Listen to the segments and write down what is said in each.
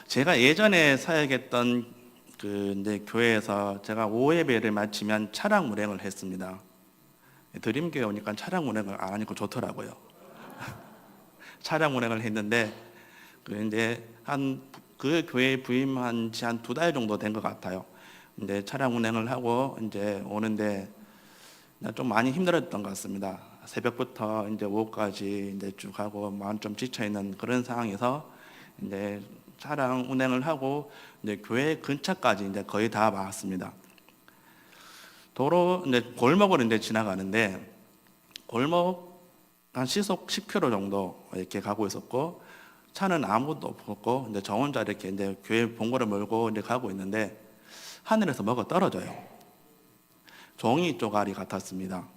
제가 예전에 사역했던 그 이제 교회에서 제가 오후 예배를 마치면 차량 운행을 했습니다. 드림교회 오니까 차량 운행을 안 하니까 좋더라고요. 차량 운행을 했는데 그 이제 한 그 교회에 부임한 지 한 2달 정도 된 것 같아요. 근데 차량 운행을 하고 이제 오는데 좀 많이 힘들었던 것 같습니다. 새벽부터 이제 오후까지 이제 쭉 하고 마음 좀 지쳐 있는 그런 상황에서 이제 차량 운행을 하고 이제 교회 근처까지 이제 거의 다 왔습니다. 도로 이제 골목을 이제 지나가는데 골목 한 시속 10km 정도 이렇게 가고 있었고 차는 아무도 없었고 이제 저 혼자 이렇게 이제 교회 본거를 몰고 이제 가고 있는데 하늘에서 뭐가 떨어져요. 종이 쪼가리 같았습니다.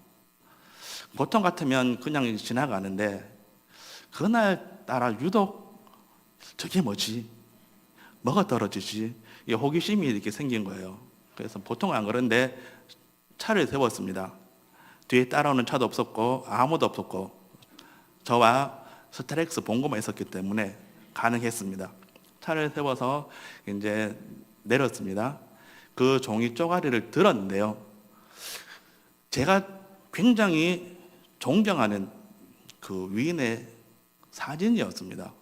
보통 같으면 그냥 지나가는데 그날따라 유독 저게 뭐지? 뭐가 떨어지지? 이 호기심이 이렇게 생긴 거예요. 그래서 보통 안 그런데 차를 세웠습니다. 뒤에 따라오는 차도 없었고 아무도 없었고 저와 스타렉스 본고만 있었기 때문에 가능했습니다. 차를 세워서 이제 내렸습니다. 그 종이 쪼가리를 들었는데요. 제가 굉장히 존경하는 그 위인의 사진이었습니다.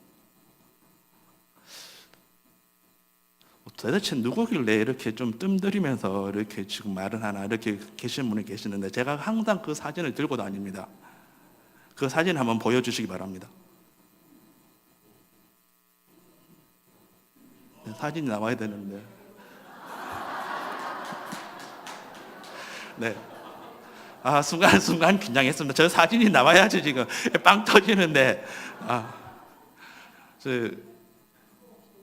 도대체 누구길래 이렇게 좀 뜸들이면서 이렇게 지금 말을 하나 이렇게 계신 분이 계시는데 제가 항상 그 사진을 들고 다닙니다. 그 사진 한번 보여주시기 바랍니다. 네, 사진이 나와야 되는데. 네. 아, 순간 긴장했습니다. 저 사진이 나와야지 지금 빵 터지는데.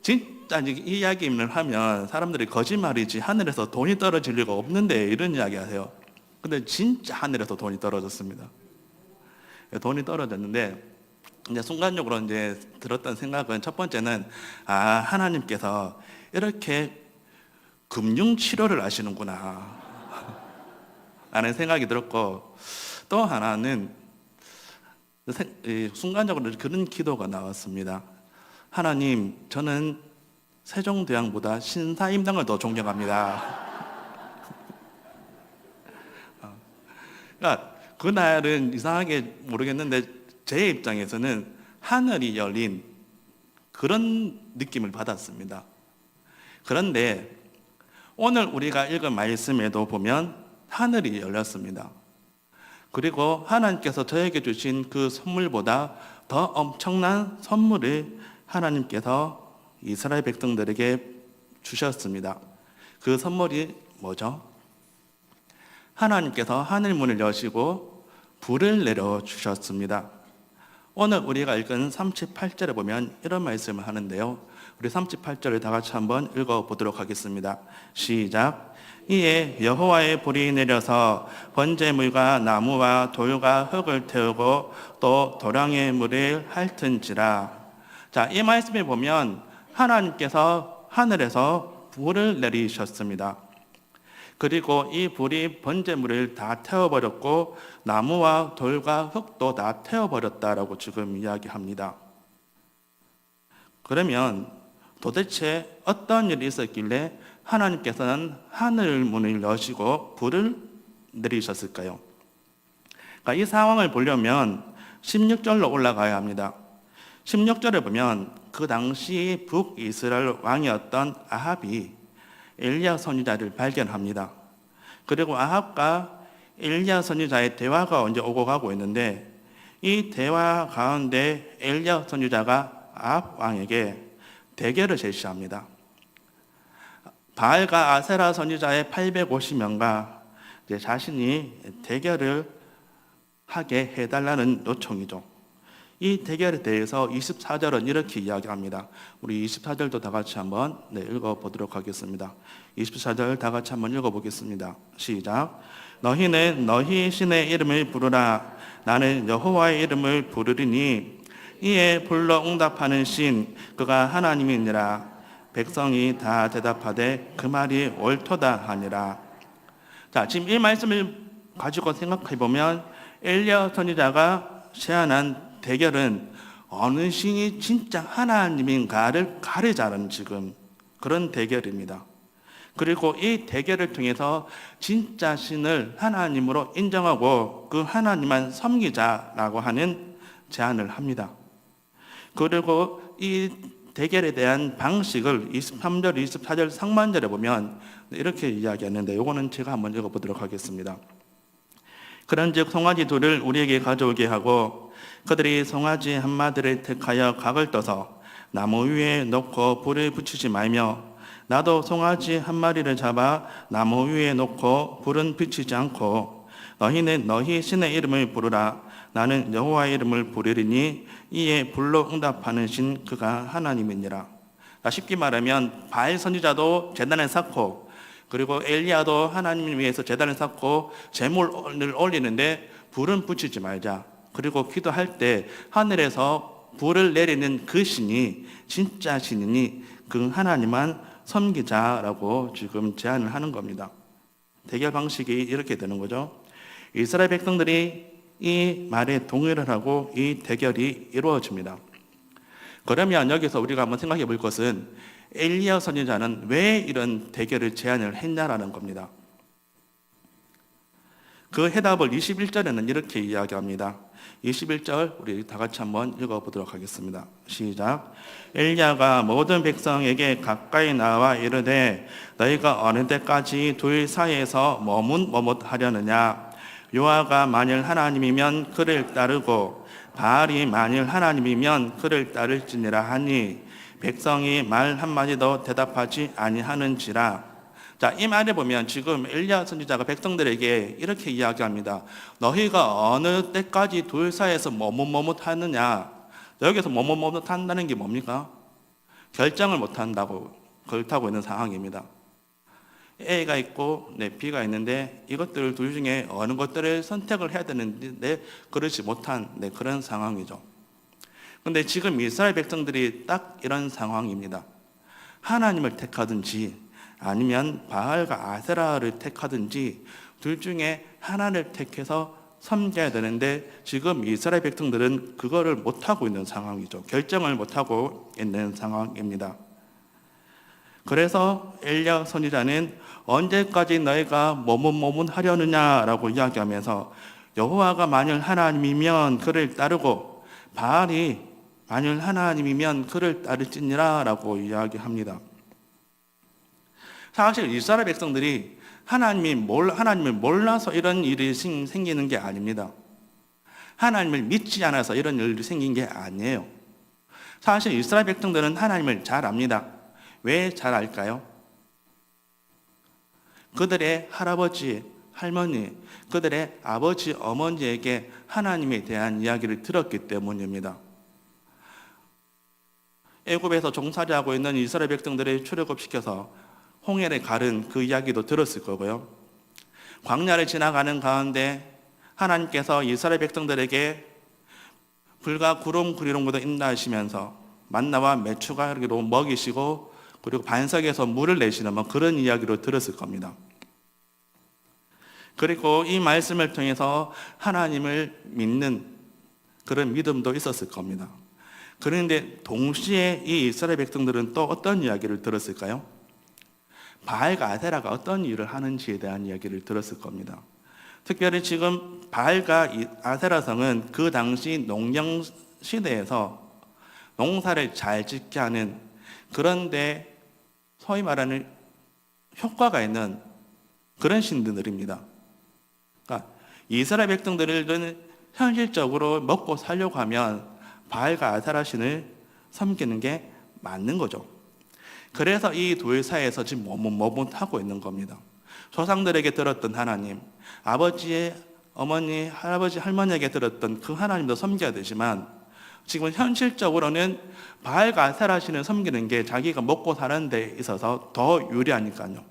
진짜 이 이야기를 하면 사람들이 거짓말이지 하늘에서 돈이 떨어질 리가 없는데 이런 이야기 하세요. 근데 진짜 하늘에서 돈이 떨어졌습니다. 돈이 떨어졌는데 이제 순간적으로 이제 들었던 생각은 첫 번째는 하나님께서 이렇게 금융 치료를 하시는구나 라는 생각이 들었고, 또 하나는 순간적으로 그런 기도가 나왔습니다. 하나님, 저는 세종대왕보다 신사임당을 더 존경합니다. 그러니까 그날은 이상하게 모르겠는데 제 입장에서는 하늘이 열린 그런 느낌을 받았습니다. 그런데 오늘 우리가 읽은 말씀에도 보면 하늘이 열렸습니다. 그리고 하나님께서 저에게 주신 그 선물보다 더 엄청난 선물을 하나님께서 이스라엘 백성들에게 주셨습니다. 그 선물이 뭐죠? 하나님께서 하늘문을 여시고 불을 내려주셨습니다. 오늘 우리가 읽은 38절에 보면 이런 말씀을 하는데요. 우리 38절을 다 같이 한번 읽어보도록 하겠습니다. 시작. 이에 여호와의 불이 내려서 번제물과 나무와 돌과 흙을 태우고 또 도량의 물을 핥은지라. 자, 이 말씀에 보면 하나님께서 하늘에서 불을 내리셨습니다. 그리고 이 불이 번제물을 다 태워버렸고 나무와 돌과 흙도 다 태워버렸다라고 지금 이야기합니다. 그러면 도대체 어떤 일이 있었길래 하나님께서는 하늘 문을 여시고 불을 내리셨을까요? 그러니까 이 상황을 보려면 16절로 올라가야 합니다. 16절에 보면 그 당시 북이스라엘 왕이었던 아합이 엘리야 선지자를 발견합니다. 그리고 아합과 엘리야 선지자의 대화가 이제 오고 가고 있는데 이 대화 가운데 엘리야 선지자가 아합 왕에게 대결을 제시합니다. 바알과 아세라 선지자의 850명과 자신이 대결을 하게 해달라는 요청이죠. 이 대결에 대해서 24절은 이렇게 이야기합니다. 우리 24절도 다 같이 한번 읽어보도록 하겠습니다. 24절 다 같이 한번 읽어보겠습니다. 시작. 너희는 너희 신의 이름을 부르라. 나는 여호와의 이름을 부르리니 이에 불러 응답하는 신 그가 하나님이니라. 백성이 다 대답하되 그 말이 옳도다 하니라. 자, 지금 이 말씀을 가지고 생각해 보면 엘리야 선지자가 제안한 대결은 어느 신이 진짜 하나님인가를 가르자는 지금 그런 대결입니다. 그리고 이 대결을 통해서 진짜 신을 하나님으로 인정하고 그 하나님만 섬기자라고 하는 제안을 합니다. 그리고 이 대결에 대한 방식을 23절, 24절 상반절에 보면 이렇게 이야기하는데 이거는 제가 한번 읽어보도록 하겠습니다. 그런즉 송아지 둘을 우리에게 가져오게 하고 그들이 송아지 한 마리를 택하여 각을 떠서 나무 위에 놓고 불을 붙이지 말며 나도 송아지 한 마리를 잡아 나무 위에 놓고 불은 붙이지 않고 너희는 너희 신의 이름을 부르라 나는 여호와의 이름을 부르리니 이에 불로 응답하는 신 그가 하나님이니라. 쉽게 말하면 바알 선지자도 제단을 쌓고 그리고 엘리야도 하나님을 위해서 제단을 쌓고 제물을 올리는데 불은 붙이지 말자. 그리고 기도할 때 하늘에서 불을 내리는 그 신이 진짜 신이니 그 하나님만 섬기자라고 지금 제안을 하는 겁니다. 대결 방식이 이렇게 되는 거죠. 이스라엘 백성들이 이 말에 동의를 하고 이 대결이 이루어집니다. 그러면 여기서 우리가 한번 생각해 볼 것은 엘리야 선지자는 왜 이런 대결을 제안을 했냐라는 겁니다. 그 해답을 21절에는 이렇게 이야기합니다. 21절 우리 다 같이 한번 읽어보도록 하겠습니다. 시작. 엘리야가 모든 백성에게 가까이 나와 이르되 너희가 어느 때까지 둘 사이에서 머뭇머뭇하려느냐. 여호와가 만일 하나님이면 그를 따르고 바알이 만일 하나님이면 그를 따를지니라 하니 백성이 말 한마디도 대답하지 아니하는지라. 자, 이 말에 보면 지금 엘리야 선지자가 백성들에게 이렇게 이야기합니다. 너희가 어느 때까지 둘 사이에서 머뭇머뭇하느냐. 여기서 머뭇머뭇한다는 게 뭡니까? 결정을 못한다고 그렇다고 있는 상황입니다. A가 있고 B가 있는데 이것들 둘 중에 어느 것들을 선택을 해야 되는데 그렇지 못한 그런 상황이죠. 그런데 지금 이스라엘 백성들이 딱 이런 상황입니다. 하나님을 택하든지 아니면 바알과 아세라를 택하든지 둘 중에 하나를 택해서 섬겨야 되는데 지금 이스라엘 백성들은 그거를 못하고 있는 상황이죠. 결정을 못하고 있는 상황입니다. 그래서 엘리야 선지자는 언제까지 너희가 머뭇머뭇하려느냐라고 이야기하면서 여호와가 만일 하나님이면 그를 따르고 바알이 만일 하나님이면 그를 따를지니라라고 이야기합니다. 사실 이스라엘 백성들이 하나님을 몰라서 이런 일이 생기는 게 아닙니다. 하나님을 믿지 않아서 이런 일이 생긴 게 아니에요. 사실 이스라엘 백성들은 하나님을 잘 압니다. 왜 잘 알까요? 그들의 할아버지, 할머니, 그들의 아버지, 어머니에게 하나님에 대한 이야기를 들었기 때문입니다. 애굽에서 종살이하고 있는 이스라엘 백성들을 출애굽시켜서 홍해를 가른 그 이야기도 들었을 거고요. 광야를 지나가는 가운데 하나님께서 이스라엘 백성들에게 불과 구름 그리름으로 인도하시면서 만나와 메추가기로 먹이시고 그리고 반석에서 물을 내시는 그런 이야기로 들었을 겁니다. 그리고 이 말씀을 통해서 하나님을 믿는 그런 믿음도 있었을 겁니다. 그런데 동시에 이 이스라엘 백성들은 또 어떤 이야기를 들었을까요? 바알과 아세라가 어떤 일을 하는지에 대한 이야기를 들었을 겁니다. 특별히 지금 바알과 아세라 성은 그 당시 농경 시대에서 농사를 잘 짓게 하는 그런데 소위 말하는 효과가 있는 그런 신들입니다. 그러니까 이스라엘 백성들은 현실적으로 먹고 살려고 하면 바알과 아세라 신을 섬기는 게 맞는 거죠. 그래서 이 둘 사이에서 지금 머뭇머뭇하고 있는 겁니다. 조상들에게 들었던 하나님, 아버지의 어머니, 할아버지, 할머니에게 들었던 그 하나님도 섬겨야 되지만 지금 현실적으로는 바알과 아세라 신을 섬기는 게 자기가 먹고 사는 데 있어서 더 유리하니까요.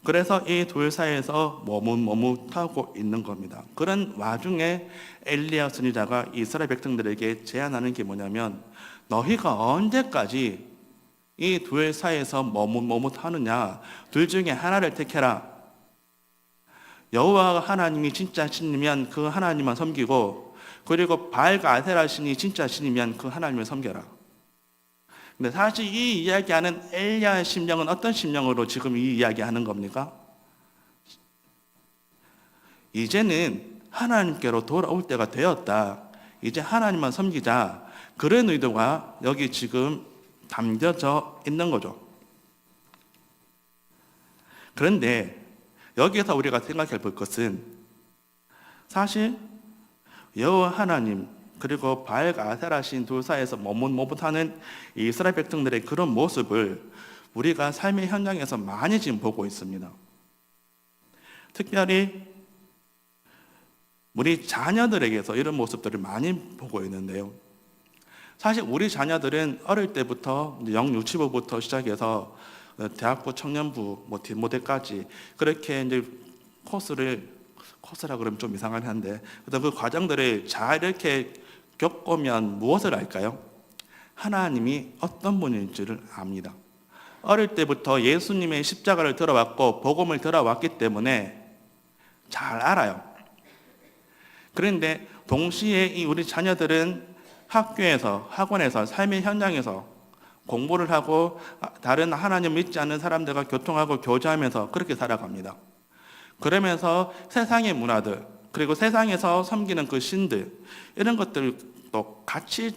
그래서 이 둘 사이에서 머뭇머뭇하고 있는 겁니다. 그런 와중에 엘리야 선지자가 이스라엘 백성들에게 제안하는 게 뭐냐면 너희가 언제까지 이 둘 사이에서 머뭇머뭇하느냐. 둘 중에 하나를 택해라. 여호와 하나님이 진짜 신이면 그 하나님만 섬기고, 그리고 바알과 아세라 신이 진짜 신이면 그 하나님을 섬겨라. 근데 사실 이 이야기하는 엘리야의 심령은 어떤 심령으로 지금 이 이야기하는 겁니까? 이제는 하나님께로 돌아올 때가 되었다. 이제 하나님만 섬기자. 그런 의도가 여기 지금 담겨져 있는 거죠. 그런데 여기에서 우리가 생각해 볼 것은, 사실 여호와 하나님 그리고 바알과 아세라 신 둘 사이에서 머뭇머뭇하는 이스라엘 백성들의 그런 모습을 우리가 삶의 현장에서 많이 지금 보고 있습니다. 특별히 우리 자녀들에게서 이런 모습들을 많이 보고 있는데요. 사실 우리 자녀들은 어릴 때부터 영유치부부터 시작해서 대학부 청년부 디모데까지 그렇게 이제 코스라 그러면 좀 이상하긴 한데, 그 과정들을 잘 이렇게 겪으면 무엇을 알까요? 하나님이 어떤 분인지를 압니다. 어릴 때부터 예수님의 십자가를 들어왔고 복음을 들어왔기 때문에 잘 알아요. 그런데 동시에 이 우리 자녀들은 학교에서, 학원에서, 삶의 현장에서 공부를 하고 다른 하나님 믿지 않는 사람들과 교통하고 교제하면서 그렇게 살아갑니다. 그러면서 세상의 문화들, 그리고 세상에서 섬기는 그 신들, 이런 것들도 같이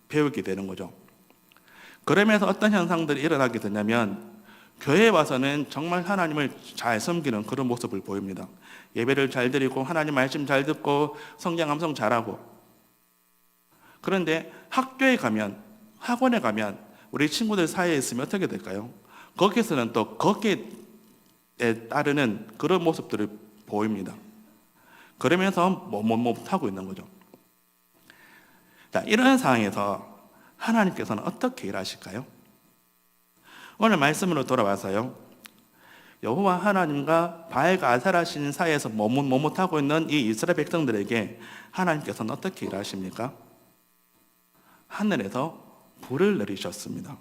배우게 되는 거죠. 그러면서 어떤 현상들이 일어나게 되냐면, 교회에 와서는 정말 하나님을 잘 섬기는 그런 모습을 보입니다. 예배를 잘 드리고 하나님 말씀 잘 듣고 성경 암송 잘하고. 그런데 학교에 가면, 학원에 가면 우리 친구들 사이에 있으면 어떻게 될까요? 거기서는 또 거기에 따르는 그런 모습들을 보입니다. 그러면서 못하고 있는 거죠. 자, 이런 상황에서 하나님께서는 어떻게 일하실까요? 오늘 말씀으로 돌아와서요, 여호와 하나님과 바알과 아세라 신 사이에서 머뭇하고 있는 이 이스라엘 백성들에게 하나님께서는 어떻게 일하십니까? 하늘에서 불을 내리셨습니다.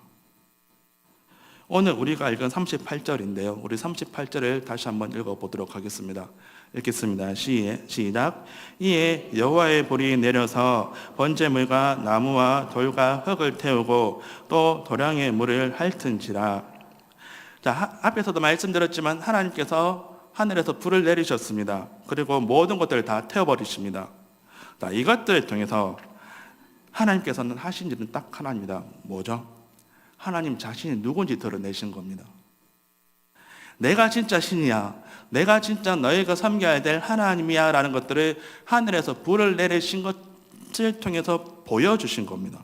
오늘 우리가 읽은 38절인데요. 우리 38절을 다시 한번 읽어보도록 하겠습니다. 읽겠습니다. 시작. 이에 여호와의 불이 내려서 번제물과 나무와 돌과 흙을 태우고 또 도량의 물을 핥은지라. 자, 앞에서도 말씀드렸지만 하나님께서 하늘에서 불을 내리셨습니다. 그리고 모든 것들을 다 태워버리십니다. 자, 이것들을 통해서 하나님께서는 하신 일은 딱 하나입니다. 뭐죠? 하나님 자신이 누군지 드러내신 겁니다. 내가 진짜 신이야, 내가 진짜 너희가 섬겨야 될 하나님이야 라는 것들을 하늘에서 불을 내리신 것을 통해서 보여주신 겁니다.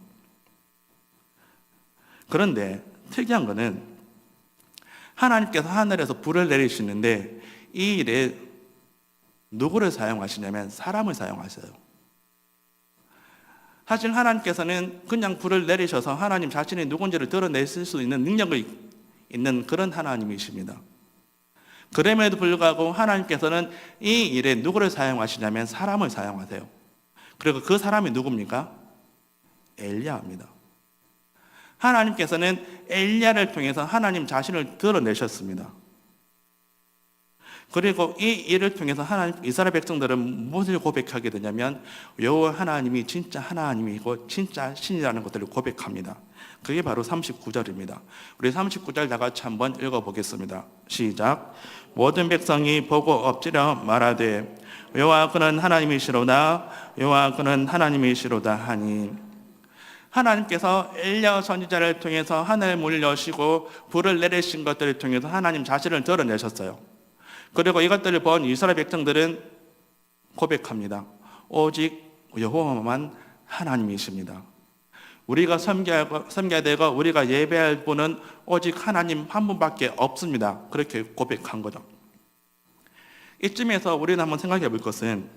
그런데 특이한 것은 하나님께서 하늘에서 불을 내리시는데 이 일에 누구를 사용하시냐면 사람을 사용하세요. 사실 하나님께서는 그냥 불을 내리셔서 하나님 자신이 누군지를 드러내실 수 있는 능력이 있는 그런 하나님이십니다. 그럼에도 불구하고 하나님께서는 이 일에 누구를 사용하시냐면 사람을 사용하세요. 그리고 그 사람이 누굽니까? 엘리야입니다. 하나님께서는 엘리야를 통해서 하나님 자신을 드러내셨습니다. 그리고 이 일을 통해서 이스라엘 백성들은 무엇을 고백하게 되냐면 여호와 하나님이 진짜 하나님이고 진짜 신이라는 것들을 고백합니다. 그게 바로 39절입니다. 우리 39절 다 같이 한번 읽어보겠습니다. 시작. 모든 백성이 보고 엎드려 말하되 여호와 그는 하나님이시로다, 여호와 그는 하나님이시로다 하니. 하나님께서 엘리야 선지자를 통해서 하늘 문을 여시고 불을 내리신 것들을 통해서 하나님 자신을 드러내셨어요. 그리고 이것들을 본 이스라엘 백성들은 고백합니다. 오직 여호와만 하나님이십니다. 우리가 섬겨야 되고 우리가 예배할 분은 오직 하나님 한 분밖에 없습니다. 그렇게 고백한 거죠. 이쯤에서 우리는 한번 생각해 볼 것은,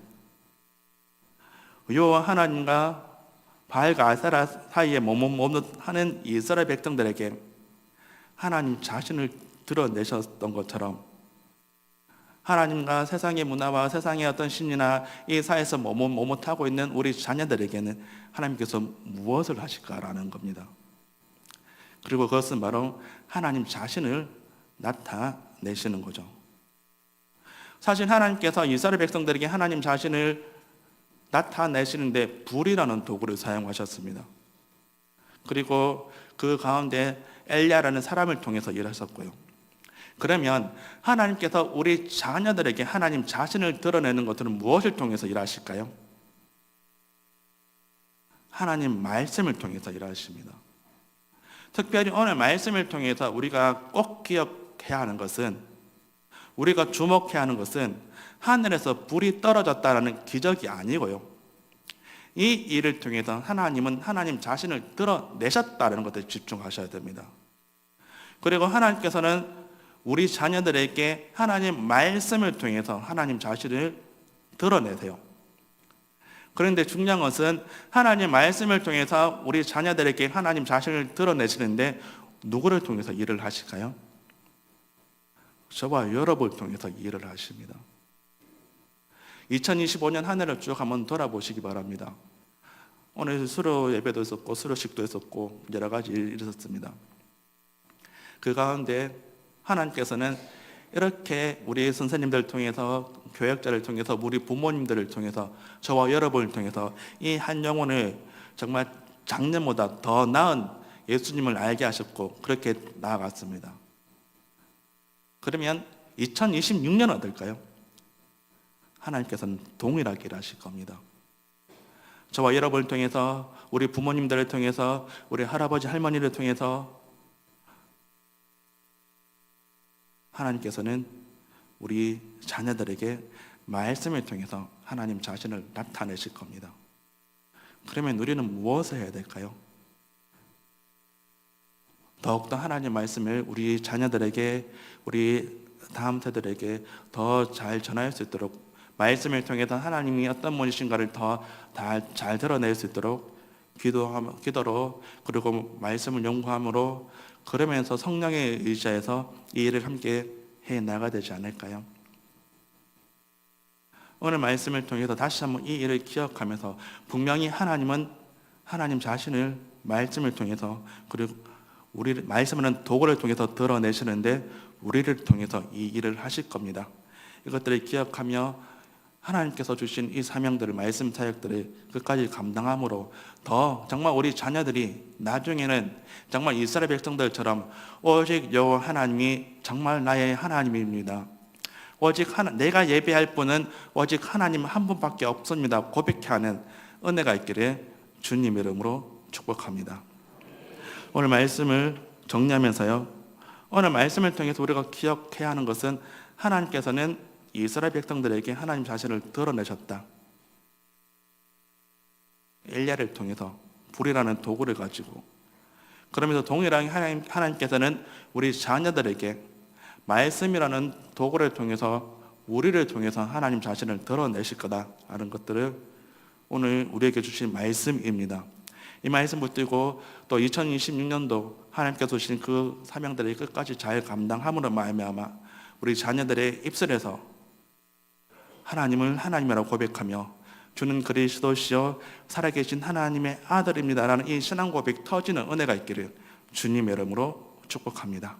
여호와 하나님과 바알과 아세라 사이에 머뭇하는 이스라엘 백성들에게 하나님 자신을 드러내셨던 것처럼 하나님과 세상의 문화와 세상의 어떤 신이나 이 사회에서 머뭇하고 있는 우리 자녀들에게는 하나님께서 무엇을 하실까라는 겁니다. 그리고 그것은 바로 하나님 자신을 나타내시는 거죠. 사실 하나님께서 이스라엘 백성들에게 하나님 자신을 나타내시는데 불이라는 도구를 사용하셨습니다. 그리고 그 가운데 엘리야라는 사람을 통해서 일하셨고요. 그러면 하나님께서 우리 자녀들에게 하나님 자신을 드러내는 것들은 무엇을 통해서 일하실까요? 하나님 말씀을 통해서 일하십니다. 특별히 오늘 말씀을 통해서 우리가 꼭 기억해야 하는 것은, 우리가 주목해야 하는 것은 하늘에서 불이 떨어졌다는 기적이 아니고요, 이 일을 통해서 하나님은 하나님 자신을 드러내셨다는 것에 집중하셔야 됩니다. 그리고 하나님께서는 우리 자녀들에게 하나님 말씀을 통해서 하나님 자신을 드러내세요. 그런데 중요한 것은 하나님 말씀을 통해서 우리 자녀들에게 하나님 자신을 드러내시는데 누구를 통해서 일을 하실까요? 저와 여러분을 통해서 일을 하십니다. 2025년 한 해를 쭉 한번 돌아보시기 바랍니다. 오늘 수료 예배도 있었고 수료식도 있었고 여러 가지 일이 있었습니다. 그 가운데 하나님께서는 이렇게 우리 선생님들을 통해서, 교역자를 통해서, 우리 부모님들을 통해서, 저와 여러분을 통해서 이 한 영혼을 정말 작년보다 더 나은 예수님을 알게 하셨고 그렇게 나아갔습니다. 그러면 2026년 어떨까요? 하나님께서는 동일하게 일하실 겁니다. 저와 여러분을 통해서, 우리 부모님들을 통해서, 우리 할아버지 할머니를 통해서 하나님께서는 우리 자녀들에게 말씀을 통해서 하나님 자신을 나타내실 겁니다. 그러면 우리는 무엇을 해야 될까요? 더욱더 하나님 말씀을 우리 자녀들에게, 우리 다음 세대들에게 더 잘 전할 수 있도록, 말씀을 통해서 하나님이 어떤 분이신가를 더 잘 드러낼 수 있도록 기도로, 그리고 말씀을 연구함으로, 그러면서 성령의 의지에서 이 일을 함께 해 나가야 되지 않을까요? 오늘 말씀을 통해서 다시 한번 이 일을 기억하면서 분명히 하나님은 하나님 자신을 말씀을 통해서, 그리고 우리 말씀은 도구를 통해서 드러내시는데 우리를 통해서 이 일을 하실 겁니다. 이것들을 기억하며 하나님께서 주신 이 사명들을, 말씀 사역들을 끝까지 감당함으로 더 정말 우리 자녀들이 나중에는 정말 이스라엘 백성들처럼 오직 여호와 하나님이 정말 나의 하나님입니다, 오직 내가 예배할 분은 오직 하나님 한 분밖에 없습니다 고백케 하는 은혜가 있기를 주님 이름으로 축복합니다. 오늘 말씀을 정리하면서요, 오늘 말씀을 통해서 우리가 기억해야 하는 것은 하나님께서는 이스라엘 백성들에게 하나님 자신을 드러내셨다. 엘리야를 통해서 불이라는 도구를 가지고, 그러면서 동일하게 하나님께서는 우리 자녀들에게 말씀이라는 도구를 통해서, 우리를 통해서 하나님 자신을 드러내실 거다라는 것들을 오늘 우리에게 주신 말씀입니다. 이 말씀 붙들고 또 2026년도 하나님께서 주신 그 사명들을 끝까지 잘 감당함으로 말미암아 우리 자녀들의 입술에서 하나님을 하나님이라고 고백하며 주는 그리스도시요 살아계신 하나님의 아들입니다라는 이 신앙 고백 터지는 은혜가 있기를 주님의 이름으로 축복합니다.